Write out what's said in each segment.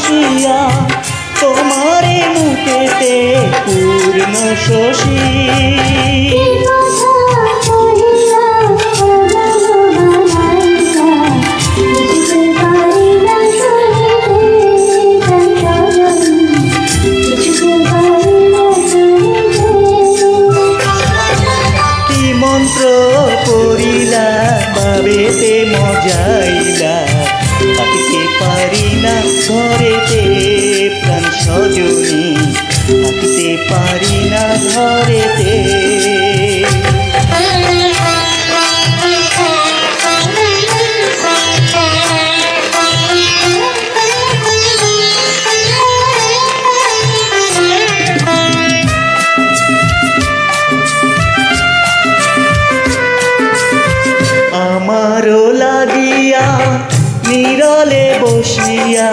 হাসিয়া তোমারে মুখেতে পূর্ণ শশী মন্ত্র পড়িলা বাবেতে মজাইলা থাকিতে পারি না ঘরেতে প্রাণ সজনী থাকিতে পারি না ঘরেতে আমারও লাগিয়া নীরলে বসিয়া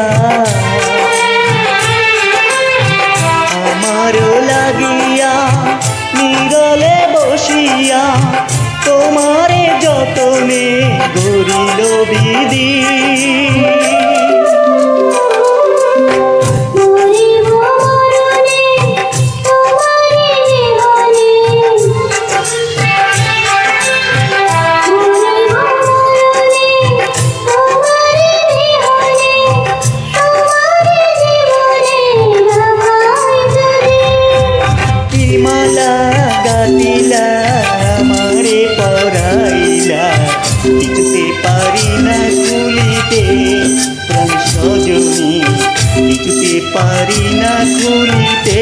আমারও লাগিয়া নীরলে বসিয়া তোমারে যতনে গরিল বিধি গাতিলা আমারে পড়াইলা কিছুতে পারি না খুলিতে প্রাণ সজনী কিছুতে পারি না খুলিতে